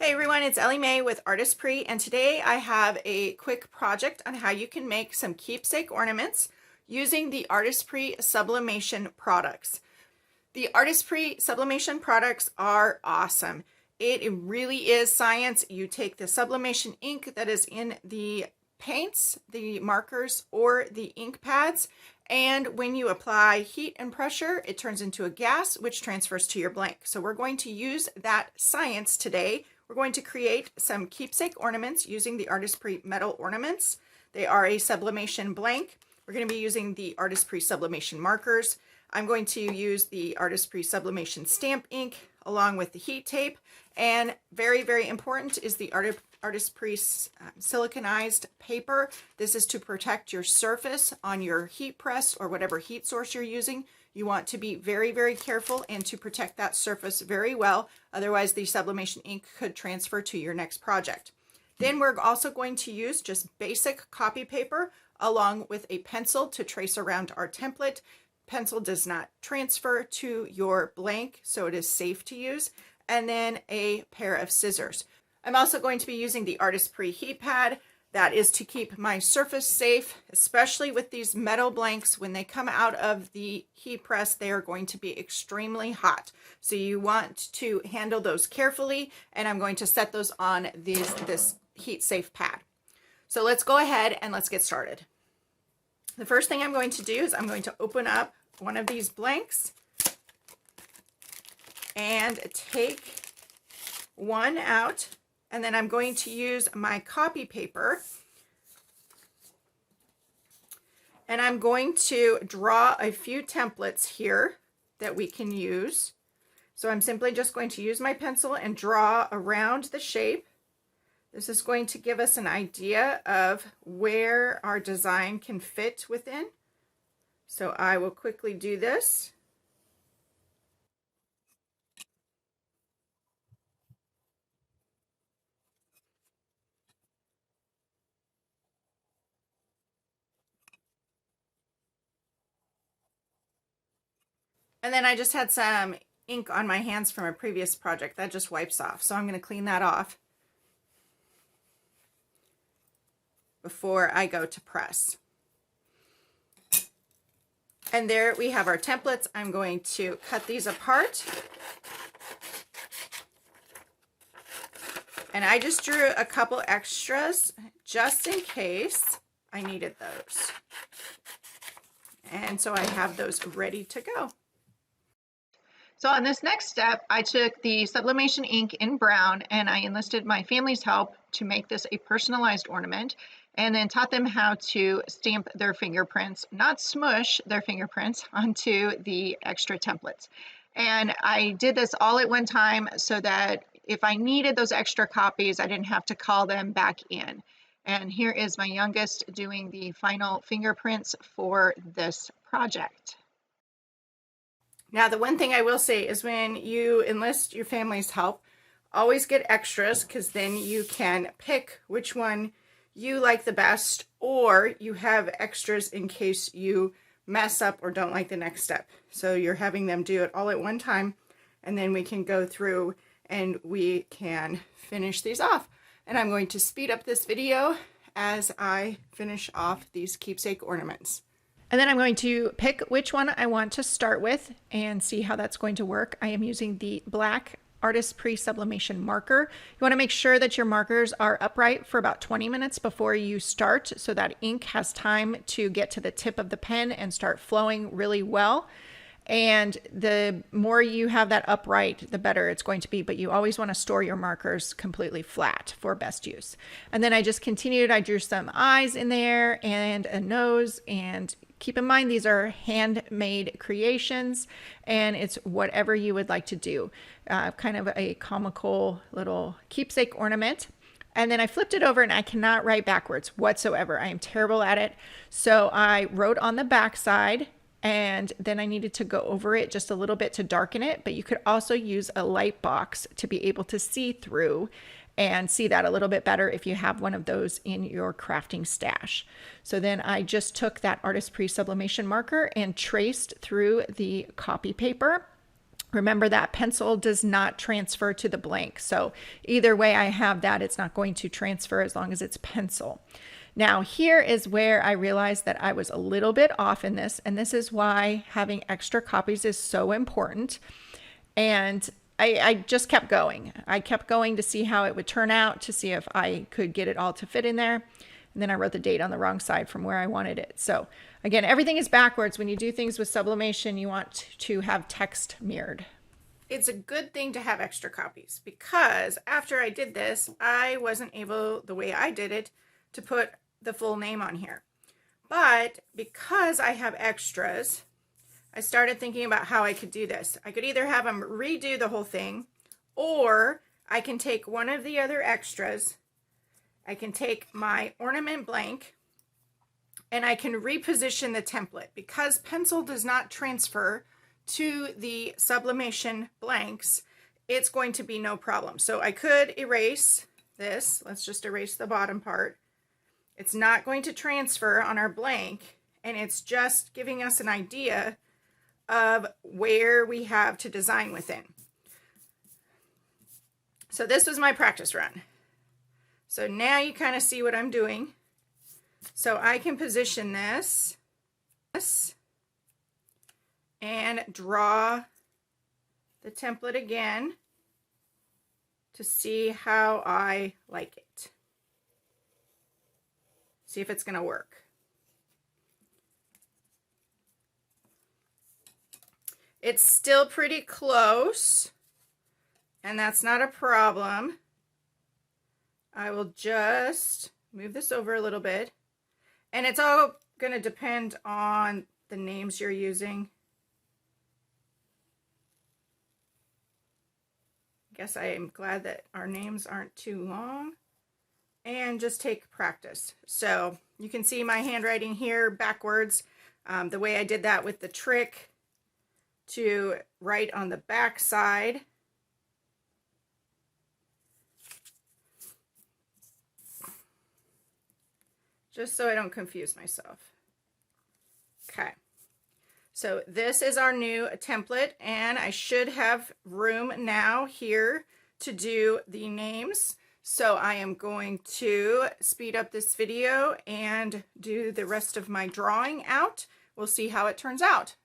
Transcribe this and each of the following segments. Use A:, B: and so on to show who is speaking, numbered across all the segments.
A: Hi everyone, it's Ellie Mae with Artesprix, and today I have a quick project on how you can make some keepsake ornaments using the Artesprix Sublimation products. The Artesprix Sublimation products are awesome. It really is science. You take the sublimation ink that is in the paints, the markers, or the ink pads, and when you apply heat and pressure, it turns into a gas which transfers to your blank. So we're going to use that science today. We're going to create some keepsake ornaments using the Artesprix metal ornaments. They are a sublimation blank. We're going to be using the Artesprix sublimation markers. I'm going to use the Artesprix sublimation stamp ink along with the heat tape. And very, very important is the Artesprix siliconized paper. This is to protect your surface on your heat press or whatever heat source you're using. You want to be very, very careful and to protect that surface very well. Otherwise, the sublimation ink could transfer to your next project. Then we're also going to use just basic copy paper along with a pencil to trace around our template. Pencil does not transfer to your blank, so it is safe to use. And then a pair of scissors. I'm also going to be using the Artesprix heat pad. That is to keep my surface safe, especially with these metal blanks. When they come out of the heat press, they are going to be extremely hot. So you want to handle those carefully, and I'm going to set those on this heat safe pad. So let's go ahead and let's get started. The first thing I'm going to do is I'm going to open up one of these blanks and take one out. And then I'm going to use my copy paper and I'm going to draw a few templates here that we can use. So I'm simply just going to use my pencil and draw around the shape. This is going to give us an idea of where our design can fit within. So I will quickly do this. And then I just had some ink on my hands from a previous project. That just wipes off. So I'm going to clean that off before I go to press. And there we have our templates. I'm going to cut these apart. And I just drew a couple extras just in case I needed those. And so I have those ready to go. So on this next step, I took the sublimation ink in brown and I enlisted my family's help to make this a personalized ornament, and then taught them how to stamp their fingerprints, not smush their fingerprints, onto the extra templates. And I did this all at one time so that if I needed those extra copies, I didn't have to call them back in. And here is my youngest doing the final fingerprints for this project. Now, the one thing I will say is when you enlist your family's help, always get extras, because then you can pick which one you like the best, or you have extras in case you mess up or don't like the next step. So you're having them do it all at one time, and then we can go through and we can finish these off. And I'm going to speed up this video as I finish off these keepsake ornaments. And then I'm going to pick which one I want to start with and see how that's going to work. I am using the black Artesprix sublimation marker. You want to make sure that your markers are upright for about 20 minutes before you start, so that ink has time to get to the tip of the pen and start flowing really well. And the more you have that upright, the better it's going to be, but you always want to store your markers completely flat for best use. And then I just continued. I drew some eyes in there and a nose, and keep in mind these are handmade creations and it's whatever you would like to do. Kind of a comical little keepsake ornament. And then I flipped it over and I cannot write backwards whatsoever. I am terrible at it. So I wrote on the back side, and then I needed to go over it just a little bit to darken it, but you could also use a light box to be able to see through and see that a little bit better if you have one of those in your crafting stash. So then I just took that Artesprix sublimation marker and traced through the copy paper.
B: Remember that pencil does not transfer to the blank. So either way I have that, it's not going to transfer as long as it's pencil. Now here is where I realized that I was a little bit off in this, and this is why having extra copies is so important. And I just kept going. I kept going to see how it would turn out, to see if I could get it all to fit in there. And then I wrote the date on the wrong side from where I wanted it. So again, everything is backwards. When you do things with sublimation, you want to have text mirrored.
A: It's a good thing to have extra copies, because after I did this, I wasn't able, the way I did it, to put the full name on here. But because I have extras, I started thinking about how I could do this. I could either have them redo the whole thing, or I can take one of the other extras. I can take my ornament blank and I can reposition the template. Because pencil does not transfer to the sublimation blanks, it's going to be no problem. So I could erase this. Let's just erase the bottom part. It's not going to transfer on our blank, and it's just giving us an idea of where we have to design within. So this was my practice run. So now you kind of see what I'm doing. So I can position this and draw the template again to see how I like it. See if it's going to work. It's still pretty close, and that's not a problem. I will just move this over a little bit, and it's all going to depend on the names you're using. I guess I am glad that our names aren't too long, and just take practice. So you can see my handwriting here backwards, the way I did that with the trick to write on the back side. Just so I don't confuse myself. Okay, so this is our new template, and I should have room now here to do the names. So I am going to speed up this video and do the rest of my drawing out. We'll see how it turns out.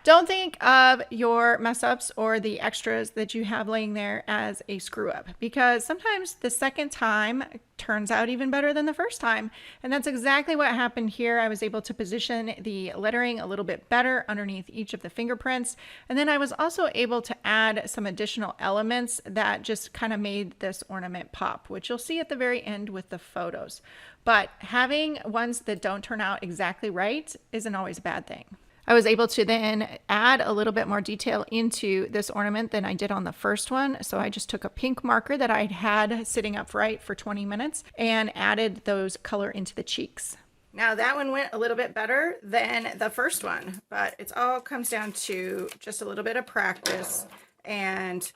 B: Don't think of your mess ups or the extras that you have laying there as a screw up, because sometimes the second time turns out even better than the first time. And that's exactly what happened here. I was able to position the lettering a little bit better underneath each of the fingerprints. And then I was also able to add some additional elements that just kind of made this ornament pop, which you'll see at the very end with the photos. But having ones that don't turn out exactly right isn't always a bad thing. I was able to then add a little bit more detail into this ornament than I did on the first one. So I just took a pink marker that I'd had sitting upright for 20 minutes and added those color into the cheeks.
A: Now that one went a little bit better than the first one, but it all comes down to just a little bit of practice. And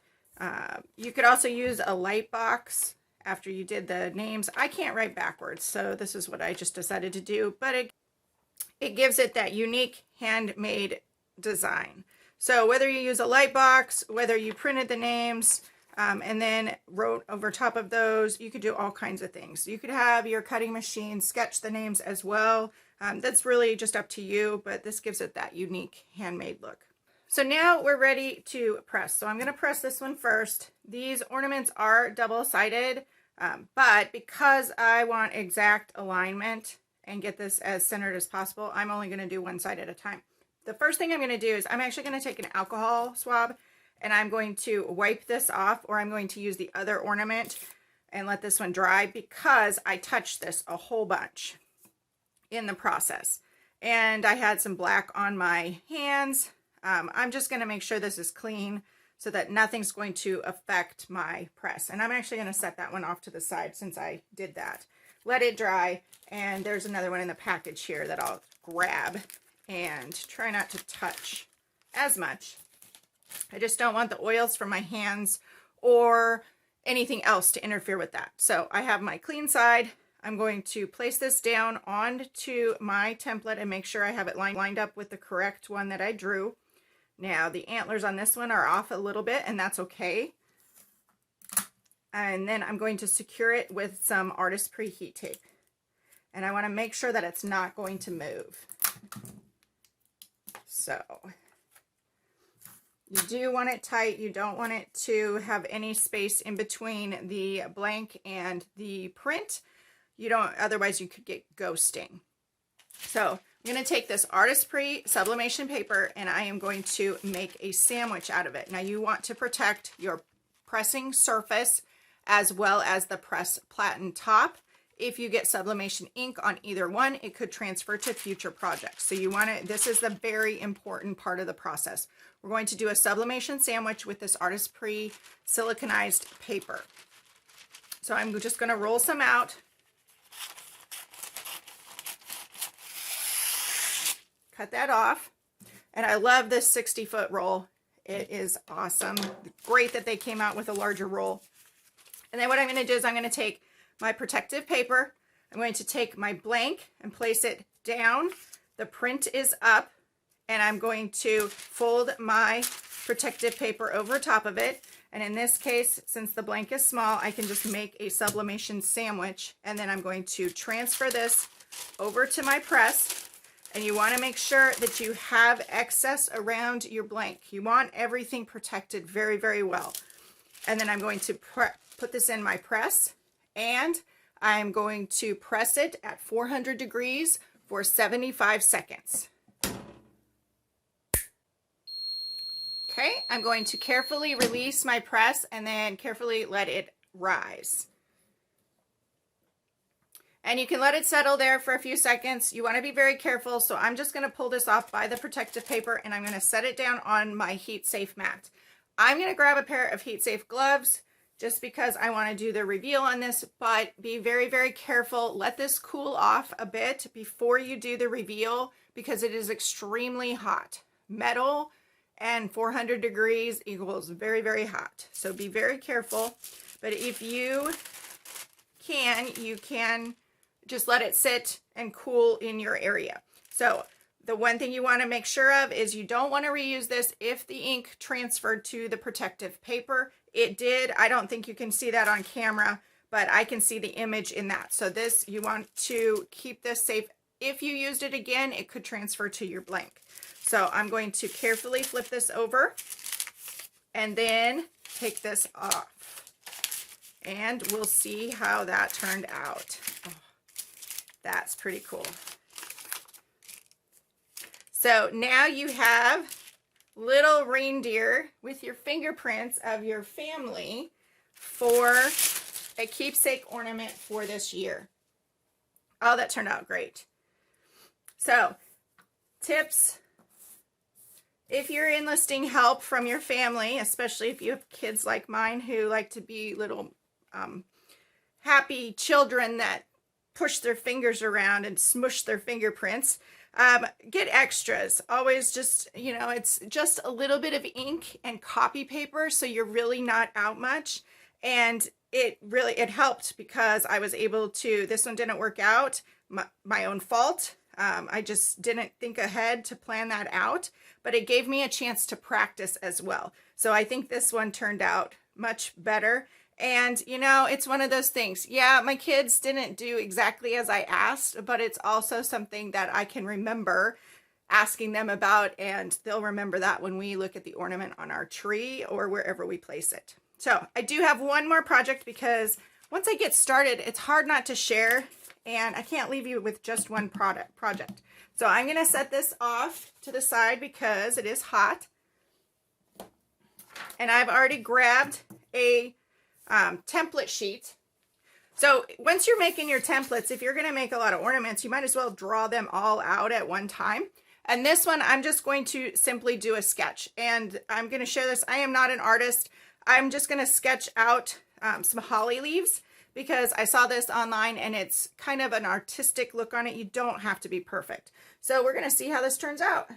A: you could also use a light box after you did the names. I can't write backwards, so this is what I just decided to do, but it gives it that unique handmade design. So whether you use a light box, whether you printed the names and then wrote over top of those, you could do all kinds of things. You could have your cutting machine sketch the names as well. That's really just up to you, but this gives it that unique handmade look. So now we're ready to press. So I'm going to press this one first. These ornaments are double-sided, but because I want exact alignment and get this as centered as possible, I'm only going to do one side at a time. The first thing I'm going to do is I'm actually going to take an alcohol swab and I'm going to wipe this off, or I'm going to use the other ornament and let this one dry, because I touched this a whole bunch in the process. And I had some black on my hands. I'm just going to make sure this is clean so that nothing's going to affect my press. And I'm actually going to set that one off to the side since I did that. Let it dry, and there's another one in the package here that I'll grab and try not to touch as much. I just don't want the oils from my hands or anything else to interfere with that. So I have my clean side. I'm going to place this down onto my template and make sure I have it lined up with the correct one that I drew.
B: Now the antlers on this one are off a little bit, and that's okay. And then I'm going to secure it with some Artesprix heat tape. And I want to make sure that it's not going to move. So you do want it tight. You don't want it to have any space in between the blank and the print. You don't, otherwise you could get ghosting. So I'm going to take this Artesprix sublimation paper and I am going to make a sandwich out of it. Now you want to protect your pressing surface as well as the press platen top. If you get sublimation ink on either one, it could transfer to future projects. So you want to, this is the very important part of the process. We're going to do a sublimation sandwich with this Artesprix siliconized paper. So I'm just going to roll some out. Cut that off. And I love this 60-foot roll. It is awesome. Great that they came out with a larger roll. And then what I'm going to do is I'm going to take my protective paper. I'm going to take my blank and place it down. The print is up. And I'm going to fold my protective paper over top of it. And in this case, since the blank is small, I can just make a sublimation sandwich. And then I'm going to transfer this over to my press. And you want to make sure that you have excess around your blank. You want everything protected very, very well. And then I'm going to put this in my press. And I'm going to press it at 400 degrees for 75 seconds. Okay, I'm going to carefully release my press and then carefully let it rise. And you can let it settle there for a few seconds. You want to be very careful. So I'm just going to pull this off by the protective paper and I'm going to set it down on my heat safe mat. I'm going to grab a pair of heat safe gloves just because I want to do the reveal on this, but be very, very careful. Let this cool off a bit before you do the reveal because it is extremely hot. Metal and 400 degrees equals very, very hot. So be very careful. But if you can just let it sit and cool in your area. So the one thing you want to make sure of is you don't want to reuse this if the ink transferred to the protective paper. It did. I don't think you can see that on camera, but I can see the image in that. So this, you want to keep this safe. If you used it again, it could transfer to your blank. So I'm going to carefully flip this over and then take this off. And we'll see how that turned out. Oh, that's pretty cool. So now you have little reindeer with your fingerprints of your family for a keepsake ornament for this year. Oh, that turned out great. So, tips. If you're enlisting help from your family, especially if you have kids like mine who like to be little happy children that push their fingers around and smush their fingerprints, get extras. Always just, you know, it's just a little bit of ink and copy paper, so you're really not out much. And it helped because I was able to, this one didn't work out, my own fault. I just didn't think ahead to plan that out, but it gave me a chance to practice as well. So I think this one turned out much better. And, you know, it's one of those things. Yeah, my kids didn't do exactly as I asked, but it's also something that I can remember asking them about, and they'll remember that when we look at the ornament on our tree or wherever we place it. So I do have one more project because once I get started, it's hard not to share, and I can't leave you with just one project. So I'm going to set this off to the side because it is hot. And I've already grabbed a template sheet. So once you're making your templates, if you're going to make a lot of ornaments, you might as well draw them all out at one time. And this one, I'm just going to simply do a sketch. And I'm going to share this. I am not an artist. I'm just going to sketch out some holly leaves because I saw this online and it's kind of an artistic look on it. You don't have to be perfect. So we're going to see how this turns out.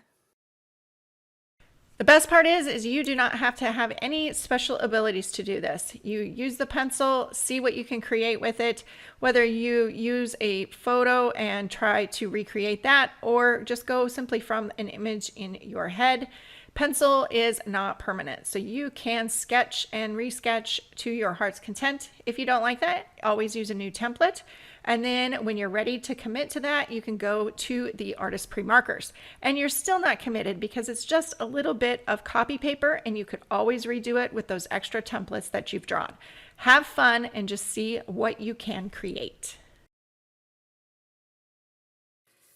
B: The best part is you do not have to have any special abilities to do this. You use the pencil, see what you can create with it, whether you use a photo and try to recreate that, or just go simply from an image in your head. Pencil is not permanent, so you can sketch and resketch to your heart's content. If you don't like that, always use a new template. And then when you're ready to commit to that, you can go to the Artesprix markers. And you're still not committed because it's just a little bit of copy paper, and you could always redo it with those extra templates that you've drawn. Have fun and just see what you can create.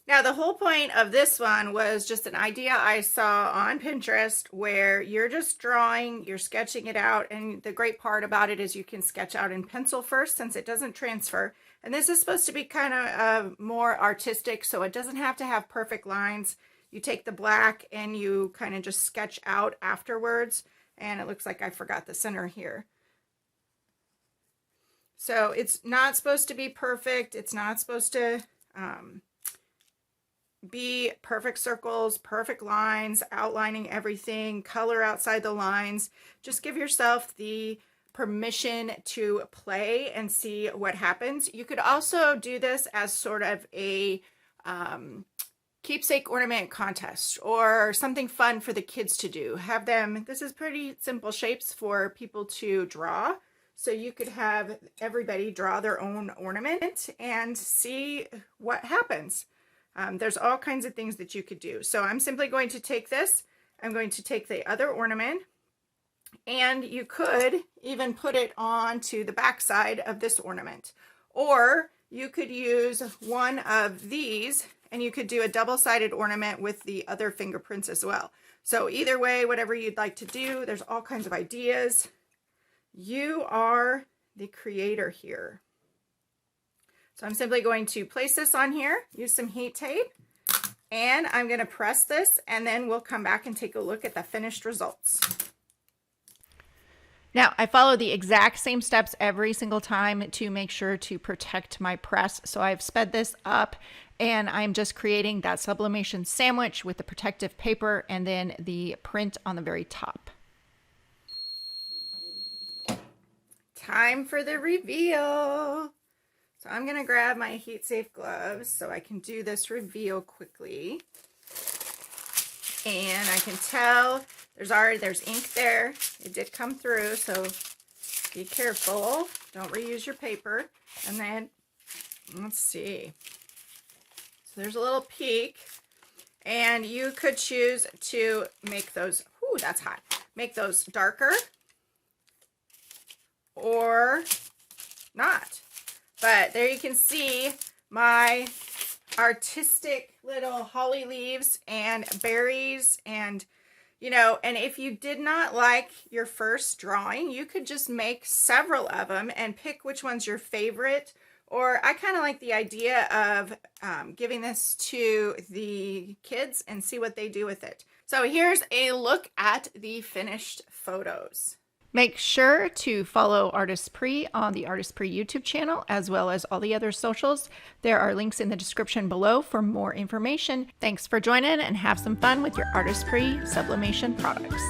B: Now, the whole point of this one was just an idea I saw on Pinterest where you're just drawing, you're sketching it out, and the great part about it is you can sketch out in pencil first since it doesn't transfer. And this is supposed to be kind of more artistic, so it doesn't have to have perfect lines. You take the black and you kind of just sketch out afterwards, and it looks like I forgot the center here. So it's not supposed to be perfect. It's not supposed to be perfect circles, perfect lines, outlining everything, color outside the lines. Just give yourself the permission to play and see what happens. You could also do this as sort of a keepsake ornament contest or something fun for the kids to do. Have them, this is pretty simple shapes for people to draw. So you could have everybody draw their own ornament and see what happens. There's all kinds of things that you could do. So I'm simply going to take this. I'm going to take the other ornament, and you could even put it onto the back side of this ornament. Or you could use one of these and you could do a double-sided ornament with the other fingerprints as well. So either way, whatever you'd like to do, there's all kinds of ideas. You are the creator here. So I'm simply going to place this on here, use some heat tape, and I'm going to press this, and then we'll come back and take a look at the finished results. Now, I follow the exact same steps every single time to make sure to protect my press. So I've sped this up, and I'm just creating that sublimation sandwich with the protective paper and then the print on the very top. Time for the reveal. So I'm going to grab my heat safe gloves so I can do this reveal quickly. And I can tell there's ink there. It did come through, so be careful. Don't reuse your paper. And then, let's see. So there's a little peek. And you could choose to make those, ooh, that's hot. Make those darker or not. But there you can see my artistic little holly leaves and berries, and you know, and if you did not like your first drawing, you could just make several of them and pick which one's your favorite. Or I kind of like the idea of giving this to the kids and see what they do with it. So here's a look at the finished photos. Make sure to follow Artesprix on the Artesprix YouTube channel, as well as all the other socials. There are links in the description below for more information. Thanks for joining, and have some fun with your Artesprix sublimation products.